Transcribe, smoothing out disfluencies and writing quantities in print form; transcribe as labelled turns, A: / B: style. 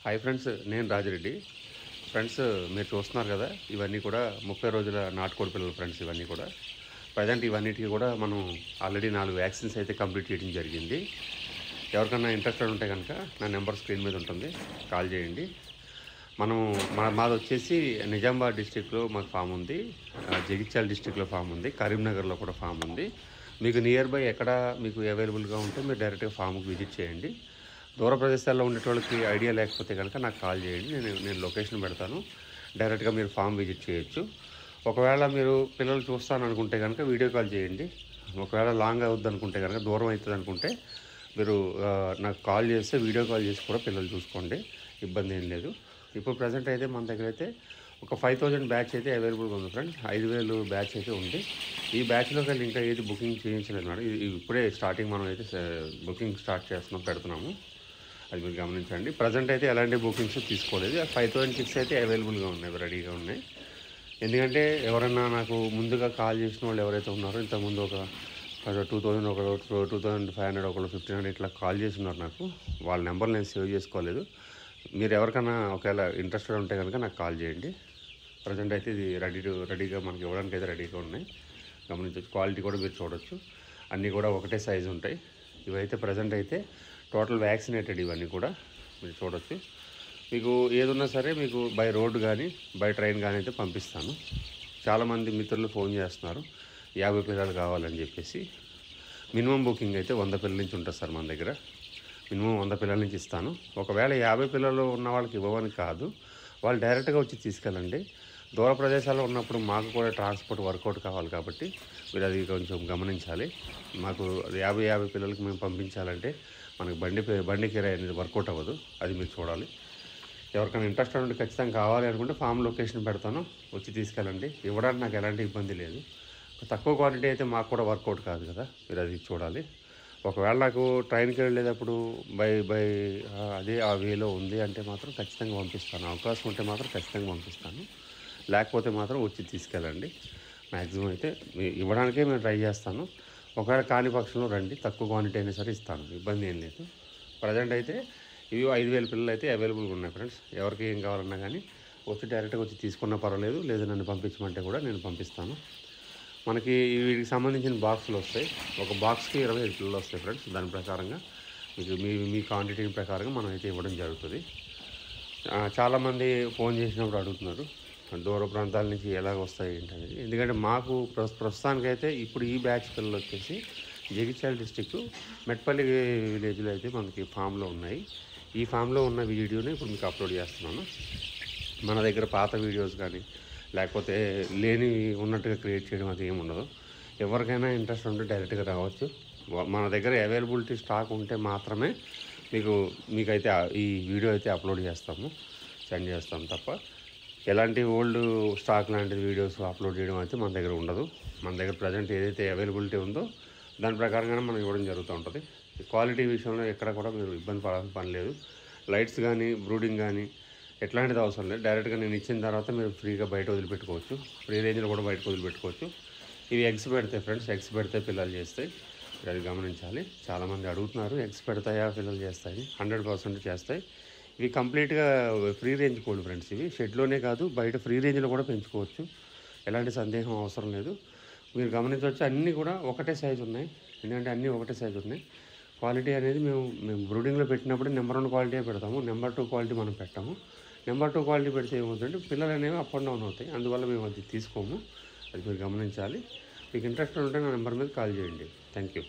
A: Hi friends, నేను Rajireddy. Friends, మీరు చూస్తున్నారు కదా, ఇవన్నీ కూడా 30 రోజుల నాటుకోడి పిల్లలు ఫ్రెండ్స్. ఇవన్నీ కూడా ప్రజెంట్ ఇవన్నిటికీ కూడా మనం ఆల్రెడీ 4 వ్యాక్సిన్స్ అయితే కంప్లీట్ చేయడం జరిగింది. ఎవరికన్నా ఇంట్రెస్టెడ్ ఉంటే కనుక నా నెంబర్ స్క్రీన్ మీద ఉంటుంది, కాల్ చేయండి. మాది వచ్చేసి నిజామాబాద్ డిస్టిక్లో మాకు ఫామ్ ఉంది, జగిత్యాల డిస్టిక్లో ఫామ్ ఉంది, కరీంనగర్లో కూడా ఫామ్ ఉంది. మీకు నియర్ బై ఎక్కడ మీకు అవైలబుల్గా ఉంటే మీరు డైరెక్ట్గా ఫామ్కి విజిట్ చేయండి. దూర ప్రదేశాల్లో ఉండేటోళ్ళకి ఐడియా లేకపోతే కనుక నాకు కాల్ చేయండి, నేను లొకేషన్ పెడతాను. డైరెక్ట్గా మీరు ఫామ్ విజిట్ చేయొచ్చు. ఒకవేళ మీరు పిల్లలు చూస్తాను అనుకుంటే కనుక వీడియో కాల్ చేయండి. ఒకవేళ లాంగ్ అవుద్ది అనుకుంటే కనుక, దూరం అవుతుంది అనుకుంటే మీరు నాకు కాల్ చేస్తే వీడియో కాల్ చేసి కూడా పిల్లలు చూసుకోండి, ఇబ్బంది ఏం లేదు. ఇప్పుడు ప్రజెంట్ అయితే మన దగ్గర అయితే ఒక 5000 బ్యాచ్ అయితే అవైలబుల్గా ఉంది ఫ్రెండ్స్. 5000 బ్యాచ్ అయితే ఉంది. ఈ బ్యాచ్లోకి వెళ్ళి ఇంకా ఏది బుకింగ్ చేయించలేదు మేడం. ఇప్పుడే స్టార్టింగ్ మనం అయితే బుకింగ్ స్టార్ట్ పెడుతున్నాము. అది మీరు గమనించండి. ప్రజెంట్ అయితే ఎలాంటి బుకింగ్స్ తీసుకోలేదు. 5000 కిట్స్ అయితే అవైలబుల్గా ఉన్నాయి, రెడీగా ఉన్నాయి. ఎందుకంటే ఎవరైనా నాకు ముందుగా కాల్ చేసిన వాళ్ళు ఎవరైతే ఉన్నారో, ఇంతకుముందు ఒక 2000, ఒక 2500, ఒకళ్ళు 1500 ఇట్లా కాల్ చేసి ఉన్నారు నాకు. వాళ్ళ నెంబర్ నేను సేవ్ చేసుకోలేదు. మీరు ఎవరికైనా ఒకవేళ ఇంట్రెస్టెడ్ ఉంటే కనుక నాకు కాల్ చేయండి. ప్రజెంట్ అయితే ఇది రెడీగా మనకి ఇవ్వడానికి అయితే రెడీగా ఉన్నాయి. గమనించవచ్చు. క్వాలిటీ కూడా మీరు చూడొచ్చు. అన్నీ కూడా ఒకటే సైజు ఉంటాయి. ఇవైతే ప్రజెంట్ అయితే టోటల్ వ్యాక్సినేటెడ్. ఇవన్నీ కూడా మీరు చూడొచ్చు. మీకు ఏదున్నా సరే మీకు బై రోడ్ కానీ బై ట్రైన్ కానీ అయితే పంపిస్తాను. చాలామంది మిత్రులు ఫోన్ చేస్తున్నారు 50 పిల్లలు కావాలని చెప్పేసి. మినిమం బుకింగ్ అయితే 100 పిల్లల నుంచి ఉంటుంది సార్ మన దగ్గర. మినిమం 100 పిల్లల నుంచి ఇస్తాను. ఒకవేళ 50 పిల్లలు ఉన్న వాళ్ళకి ఇవ్వమని కాదు, వాళ్ళు డైరెక్ట్గా వచ్చి తీసుకెళ్ళండి. దూర ప్రదేశాల్లో ఉన్నప్పుడు మాకు కూడా ట్రాన్స్పోర్ట్ వర్కౌట్ కావాలి కాబట్టి మీరు అది కొంచెం గమనించాలి. మాకు 50 పిల్లలకి మేము పంపించాలంటే మనకు బండి కిరాయి అనేది వర్కౌట్ అవ్వదు. అది మీరు చూడాలి. ఎవరికైనా ఇంట్రెస్ట్ ఉంటే ఖచ్చితంగా కావాలి అనుకుంటే ఫామ్ లొకేషన్ పెడతాను, వచ్చి తీసుకెళ్ళండి. ఇవ్వడానికి నాకు ఎలాంటి ఇబ్బంది లేదు. తక్కువ క్వాంటిటీ అయితే మాకు కూడా వర్కౌట్ కాదు కదా, మీరు అది చూడాలి. ఒకవేళ నాకు ట్రైన్కి వెళ్ళేటప్పుడు అదే ఆ వేలో ఉంది అంటే మాత్రం ఖచ్చితంగా పంపిస్తాను. అవకాశం ఉంటే మాత్రం ఖచ్చితంగా పంపిస్తాను. లేకపోతే మాత్రం వచ్చి తీసుకెళ్ళండి. మ్యాక్సిమం అయితే ఇవ్వడానికే మేము ట్రై చేస్తాను. ఒకవేళ కాని పక్షంలో రండి, తక్కువ క్వాంటిటీ అయినా సరే ఇస్తాను, ఇబ్బంది ఏం లేదు. ప్రజెంట్ అయితే ఇవి 5000 పిల్లలు అయితే అవైలబుల్గా ఉన్నాయి ఫ్రెండ్స్. ఎవరికి ఏం కావాలన్నా కానీ వచ్చి డైరెక్ట్గా వచ్చి తీసుకున్నా పర్వాలేదు, లేదా నన్ను పంపించమంటే కూడా నేను పంపిస్తాను. మనకి వీటికి సంబంధించిన బాక్సులు వస్తాయి. ఒక బాక్స్కి 25 పిల్లలు వస్తాయి ఫ్రెండ్స్. దాని ప్రకారంగా మీకు మీ క్వాంటిటీ ప్రకారంగా మనం అయితే ఇవ్వడం జరుగుతుంది. చాలామంది ఫోన్ చేసినప్పుడు అడుగుతున్నారు దూర ప్రాంతాల నుంచి ఎలాగ వస్తాయి ఏంటనేది. ఎందుకంటే మాకు ప్రస్తుతానికైతే ఇప్పుడు ఈ బ్యాచ్ పిల్లలు వచ్చేసి జగిత్యాల డిస్టిక్ మెట్పల్లి విలేజ్లో అయితే మనకి ఫామ్లో ఉన్నాయి. ఈ ఫామ్లో ఉన్న వీడియోని ఇప్పుడు మీకు అప్లోడ్ చేస్తున్నాను. మన దగ్గర పాత వీడియోస్ కానీ లేకపోతే ఉన్నట్టుగా క్రియేట్ చేయడం అది ఏమి ఉండదు. ఎవరికైనా ఇంట్రెస్ట్ ఉంటే డైరెక్ట్గా రావచ్చు. మన దగ్గర అవైలబిలిటీ స్టాక్ ఉంటే మాత్రమే మీకైతే ఈ వీడియో అయితే అప్లోడ్ చేస్తాము, సెండ్ చేస్తాము. తప్ప ఎలాంటి ఓల్డ్ స్టాక్ లాంటి వీడియోస్ అప్లోడ్ చేయడం అయితే మన దగ్గర ఉండదు. మన దగ్గర ప్రజెంట్ ఏదైతే అవైలబిలిటీ ఉందో దాని ప్రకారంగానే మనం ఇవ్వడం జరుగుతూ ఉంటుంది. క్వాలిటీ విషయంలో ఎక్కడ కూడా మీరు ఇబ్బంది పడాల్సిన పని లేదు. లైట్స్ కానీ బ్రూడింగ్ కానీ ఎట్లాంటిది అవసరం లేదు. డైరెక్ట్గా నేను ఇచ్చిన తర్వాత మీరు ఫ్రీగా బయట వదిలిపెట్టుకోవచ్చు. ఫ్రీ రేంజ్లో కూడా బయటకు వదిలిపెట్టుకోవచ్చు. ఇవి ఎగ్స్ పెడతాయి ఫ్రెండ్స్. ఎగ్స్ పెడితే పిల్లలు చేస్తాయి, అది గమనించాలి. చాలామంది అడుగుతున్నారు ఎగ్స్ పెడతాయా పిల్లలు చేస్తాయి. 100% చేస్తాయి. ఇవి కంప్లీట్గా ఫ్రీ రేంజ్ కోళ్ళు ఫ్రెండ్స్. ఇవి షెడ్లోనే కాదు, బయట ఫ్రీ రేంజ్లో కూడా పెంచుకోవచ్చు. ఎలాంటి సందేహం అవసరం లేదు. మీరు గమనించవచ్చు, అన్నీ కూడా ఒకటే సైజు ఉన్నాయి. ఎందుకంటే అన్నీ ఒకటే సైజు ఉన్నాయి. క్వాలిటీ అనేది మేము బ్రూడింగ్లో పెట్టినప్పుడు నెంబర్ 1 క్వాలిటీ పెడతాము, నెంబర్ 2 క్వాలిటీ మనం పెట్టాము. నెంబర్ 2 క్వాలిటీ పెడితే ఏమవుతుందంటే పిల్లలు అనేవి అప్ అండ్ డౌన్ అవుతాయి. అందువల్ల మేము అది తీసుకోము. అది మీరు గమనించాలి. మీకు ఇంట్రెస్ట్ ఉంటే నా నెంబర్ మీద కాల్ చేయండి. Thank you.